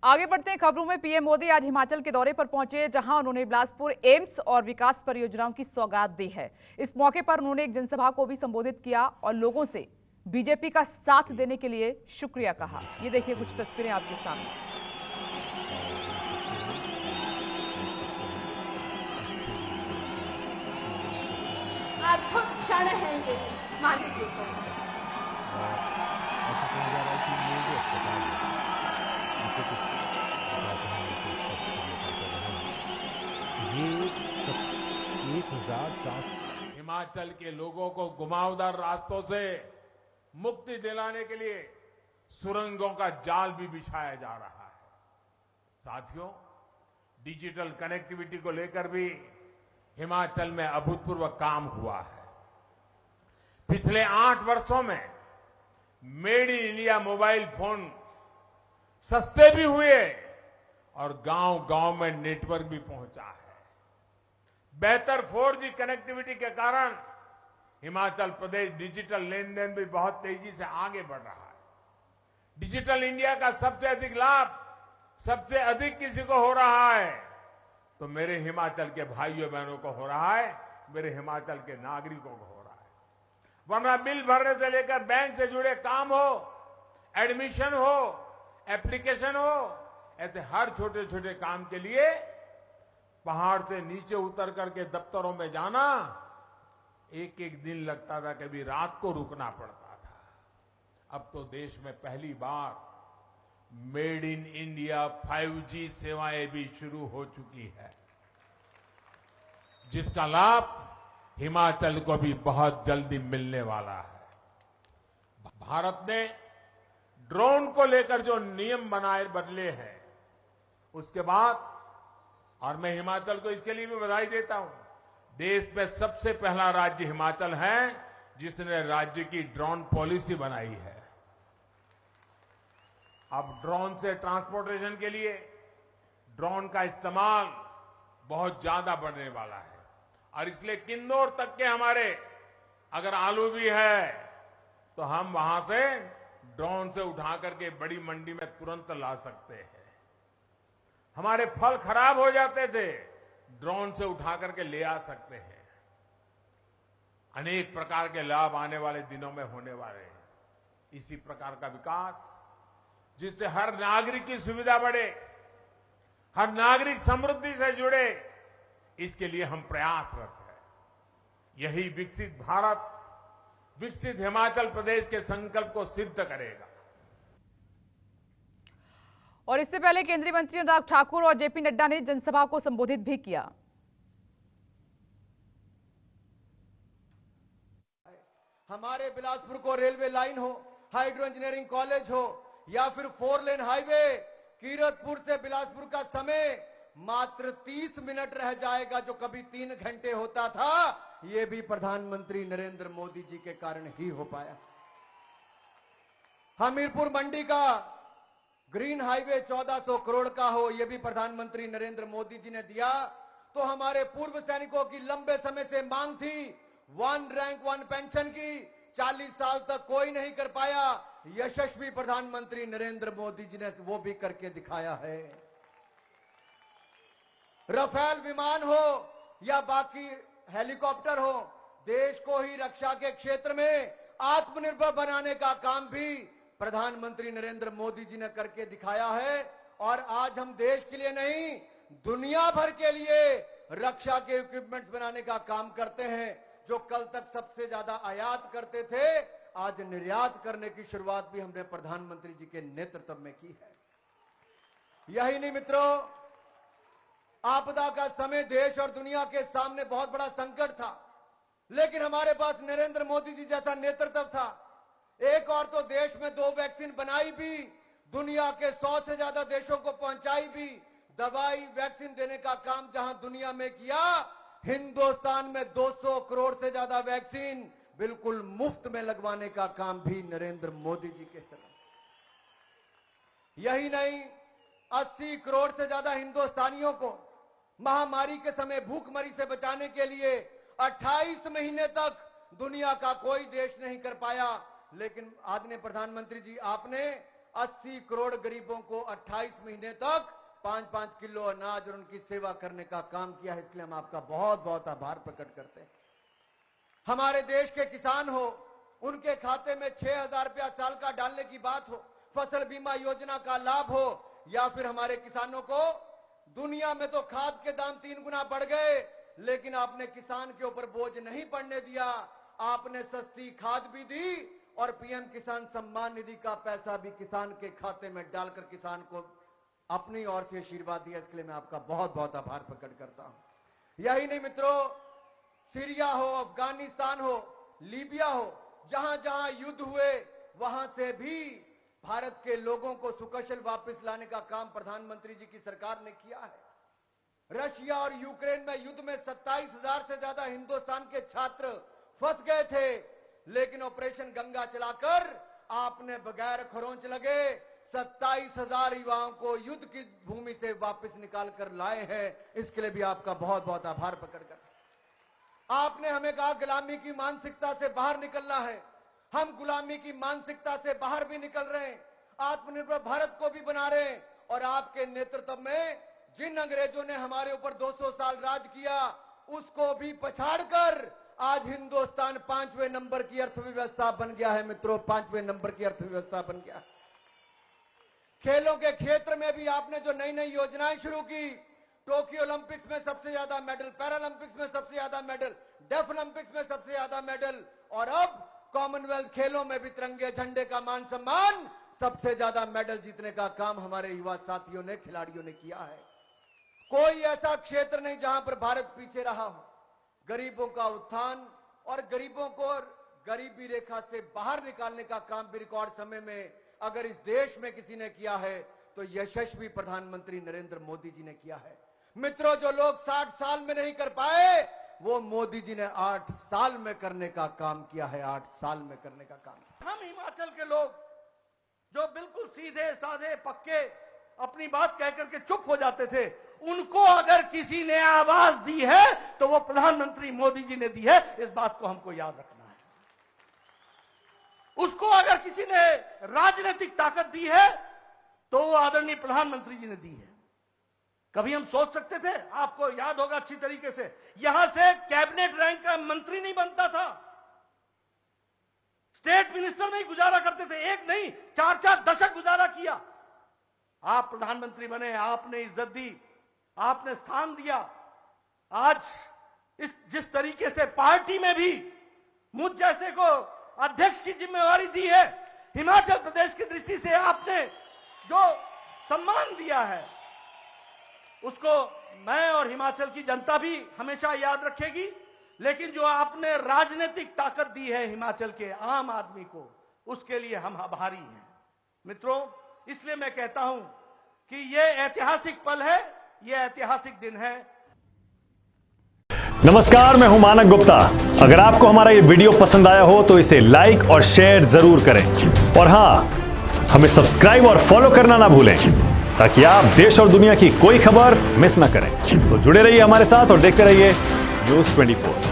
आगे बढ़ते हैं खबरों में। पीएम मोदी आज हिमाचल के दौरे पर पहुंचे, जहां उन्होंने बिलासपुर एम्स और विकास परियोजनाओं की सौगात दी है। इस मौके पर उन्होंने एक जनसभा को भी संबोधित किया और लोगों से बीजेपी का साथ देने के लिए शुक्रिया कहा। ये देखिए कुछ तस्वीरें आपके सामने। अद्भुत क्षण है ये, मान लीजिए। ऐसा कहा जा रहा है कि ये जो अस्पताल है जिसे कुछ बताते हैं कि इस वक्त कर रहे हैं, ये सब 1400 हिमाचल के लोगों को घुमावदार रास्तों से मुक्ति दिलाने के लिए सुरंगों का जाल भी बिछाया जा रहा है। साथियों, डिजिटल कनेक्टिविटी को लेकर भी हिमाचल में अभूतपूर्व काम हुआ है। पिछले 8 वर्षों में made in India mobile phone सस्ते भी हुए और गांव-गांव में नेटवर्क भी पहुंचा है। बेहतर 4G कनेक्टिविटी के कारण हिमाचल प्रदेश डिजिटल लेन देन भी बहुत तेजी से आगे बढ़ रहा है। डिजिटल इंडिया का सबसे अधिक लाभ सबसे अधिक किसी को हो रहा है तो मेरे हिमाचल के भाइयों बहनों को हो रहा है, मेरे हिमाचल के नागरिकों को हो रहा है। वरना बिल भरने से लेकर बैंक से जुड़े काम हो, एडमिशन हो, एप्लीकेशन हो, ऐसे हर छोटे छोटे काम के लिए पहाड़ से नीचे उतर करके दफ्तरों में जाना एक एक दिन लगता था, कभी रात को रुकना पड़ता था। अब तो देश में पहली बार मेड इन इंडिया 5G सेवाएं भी शुरू हो चुकी है, जिसका लाभ हिमाचल को भी बहुत जल्दी मिलने वाला है। भारत ने ड्रोन को लेकर जो नियम बनाए बदले हैं, उसके बाद, और मैं हिमाचल को इसके लिए भी बधाई देता हूं, देश में सबसे पहला राज्य हिमाचल है जिसने राज्य की ड्रोन पॉलिसी बनाई है। अब ड्रोन से ट्रांसपोर्टेशन के लिए ड्रोन का इस्तेमाल बहुत ज्यादा बढ़ने वाला है और इसलिए किन्नौर तक के हमारे अगर आलू भी है तो हम वहां से ड्रोन से उठा करके बड़ी मंडी में तुरंत ला सकते हैं। हमारे फल खराब हो जाते थे, ड्रोन से उठा करके ले आ सकते हैं। अनेक प्रकार के लाभ आने वाले दिनों में होने वाले हैं। इसी प्रकार का विकास जिससे हर नागरिक की सुविधा बढ़े, हर नागरिक समृद्धि से जुड़े, इसके लिए हम प्रयासरत हैं। यही विकसित भारत, विकसित हिमाचल प्रदेश के संकल्प को सिद्ध करेगा। और इससे पहले केंद्रीय मंत्री अनुराग ठाकुर और जेपी नड्डा ने जनसभा को संबोधित भी किया। हमारे बिलासपुर को रेलवे लाइन हो, हाइड्रो इंजीनियरिंग कॉलेज हो या फिर 4 लेन हाईवे, कीरतपुर से बिलासपुर का समय मात्र 30 मिनट रह जाएगा, जो कभी 3 घंटे होता था। यह भी प्रधानमंत्री नरेंद्र मोदी जी के कारण ही हो पाया। हमीरपुर मंडी का ग्रीन हाईवे 1400 करोड़ का हो, यह भी प्रधानमंत्री नरेंद्र मोदी जी ने दिया। तो हमारे पूर्व सैनिकों की लंबे समय से मांग थी 1 रैंक 1 पेंशन की, 40 साल तक कोई नहीं कर पाया। यशस्वी प्रधानमंत्री नरेंद्र मोदी जी ने वो भी करके दिखाया है। राफेल विमान हो या बाकी हेलीकॉप्टर हो, देश को ही रक्षा के क्षेत्र में आत्मनिर्भर बनाने का काम भी प्रधानमंत्री नरेंद्र मोदी जी ने करके दिखाया है। और आज हम देश के लिए नहीं, दुनिया भर के लिए रक्षा के इक्विपमेंट्स बनाने का काम करते हैं। जो कल तक सबसे ज्यादा आयात करते थे, आज निर्यात करने की शुरुआत भी हमने प्रधानमंत्री जी के नेतृत्व में की है। यही नहीं मित्रों, आपदा का समय देश और दुनिया के सामने बहुत बड़ा संकट था, लेकिन हमारे पास नरेंद्र मोदी जी जैसा नेतृत्व था। एक और तो देश में 2 वैक्सीन बनाई भी, दुनिया के 100 से ज्यादा देशों को पहुंचाई भी। दवाई वैक्सीन देने का काम जहां दुनिया में किया, हिंदुस्तान में 200 करोड़ से ज्यादा वैक्सीन बिल्कुल मुफ्त में लगवाने का काम भी नरेंद्र मोदी जी के समय। यही नहीं, 80 करोड़ से ज्यादा हिंदुस्तानियों को महामारी के समय भूखमरी से बचाने के लिए 28 महीने तक दुनिया का कोई देश नहीं कर पाया। लेकिन आदरणीय प्रधानमंत्री जी, आपने 80 करोड़ गरीबों को 28 महीने तक 5-5 किलो अनाज और उनकी सेवा करने का काम किया है। इसके लिए हम आपका बहुत बहुत आभार प्रकट करते हैं। हमारे देश के किसान हो, उनके खाते में 6,000 रुपया साल का डालने की बात हो, फसल बीमा योजना का लाभ हो, या फिर हमारे किसानों को, दुनिया में तो खाद के दाम 3 गुना बढ़ गए, लेकिन आपने किसान के ऊपर बोझ नहीं पड़ने दिया। आपने सस्ती खाद भी दी और पीएम किसान सम्मान निधि का पैसा भी किसान के खाते में डालकर किसान को अपनी ओर से आशीर्वाद दिया। इसके लिए मैं आपका बहुत बहुत आभार प्रकट करता हूं। यही नहीं मित्रों, सीरिया हो, अफगानिस्तान हो, लीबिया हो, जहां जहां युद्ध हुए वहां से भी भारत के लोगों को सुकुशल वापस लाने का काम प्रधानमंत्री जी की सरकार ने किया है। रशिया और यूक्रेन में युद्ध में 27,000 से ज्यादा हिंदुस्तान के छात्र फंस गए थे, लेकिन ऑपरेशन गंगा चलाकर आपने बगैर खरोंच लगे 27,000 युवाओं को युद्ध की भूमि से वापस निकाल कर लाए हैं। इसके लिए भी आपका बहुत बहुत आभार प्रकट कर। आपने हमें कहा गुलामी की मानसिकता से बाहर निकलना है। हम गुलामी की मानसिकता से बाहर भी निकल रहे हैं, आत्मनिर्भर भारत को भी बना रहे हैं। और आपके नेतृत्व में जिन अंग्रेजों ने हमारे ऊपर 200 साल राज किया, उसको भी पछाड़कर आज हिंदुस्तान 5वें नंबर की अर्थव्यवस्था बन गया है। मित्रों, 5वें नंबर की अर्थव्यवस्था बन गया। खेलों के क्षेत्र में भी आपने जो नई नई योजनाएं शुरू की, टोक्यो ओलंपिक्स में सबसे ज्यादा मेडल, पैरालंपिक्स में सबसे ज्यादा मेडल, डेफ ओलंपिक्स में सबसे ज्यादा मेडल, और अब कॉमनवेल्थ खेलों में भी तिरंगे झंडे का मान सम्मान, सबसे ज्यादा मेडल जीतने का काम हमारे युवा साथियों ने, खिलाड़ियों ने किया है। कोई ऐसा क्षेत्र नहीं जहां पर भारत पीछे रहा हो। गरीबों का उत्थान और गरीबों को गरीबी रेखा से बाहर निकालने का काम भी रिकॉर्ड समय में अगर इस देश में किसी ने किया है तो यशस्वी प्रधानमंत्री नरेंद्र मोदी जी ने किया है। मित्रों, जो लोग 60 साल में नहीं कर पाए, वो मोदी जी ने 8 साल में करने का काम किया है। 8 साल में करने का काम। हम हिमाचल के लोग जो बिल्कुल सीधे साधे पक्के अपनी बात कहकर के चुप हो जाते थे, उनको अगर किसी ने आवाज दी है तो वो प्रधानमंत्री मोदी जी ने दी है। इस बात को हमको याद रखना है। उसको अगर किसी ने राजनीतिक ताकत दी है तो वो आदरणीय प्रधानमंत्री जी ने दी है। कभी हम सोच सकते थे? आपको याद होगा अच्छी तरीके से, यहां से कैबिनेट रैंक का मंत्री नहीं बनता था, स्टेट मिनिस्टर में ही गुजारा करते थे। एक नहीं, 4-4 दशक गुजारा किया। आप प्रधानमंत्री बने, आपने इज्जत दी, आपने स्थान दिया। आज जिस तरीके से पार्टी में भी मुझ जैसे को अध्यक्ष की जिम्मेवारी दी है, हिमाचल प्रदेश की दृष्टि से आपने जो सम्मान दिया है, उसको मैं और हिमाचल की जनता भी हमेशा याद रखेगी। लेकिन जो आपने राजनीतिक ताकत दी है हिमाचल के आम आदमी को, उसके लिए हम आभारी हैं। मित्रों, इसलिए मैं कहता हूं कि यह ऐतिहासिक पल है, यह ऐतिहासिक दिन है। नमस्कार, मैं हूं मानक गुप्ता। अगर आपको हमारा ये वीडियो पसंद आया हो तो इसे लाइक और शेयर जरूर करें, और हां, हमें सब्सक्राइब और फॉलो करना ना भूलें ताकि आप देश और दुनिया की कोई खबर मिस ना करें। तो जुड़े रहिए हमारे साथ और देखते रहिए न्यूज़ 24।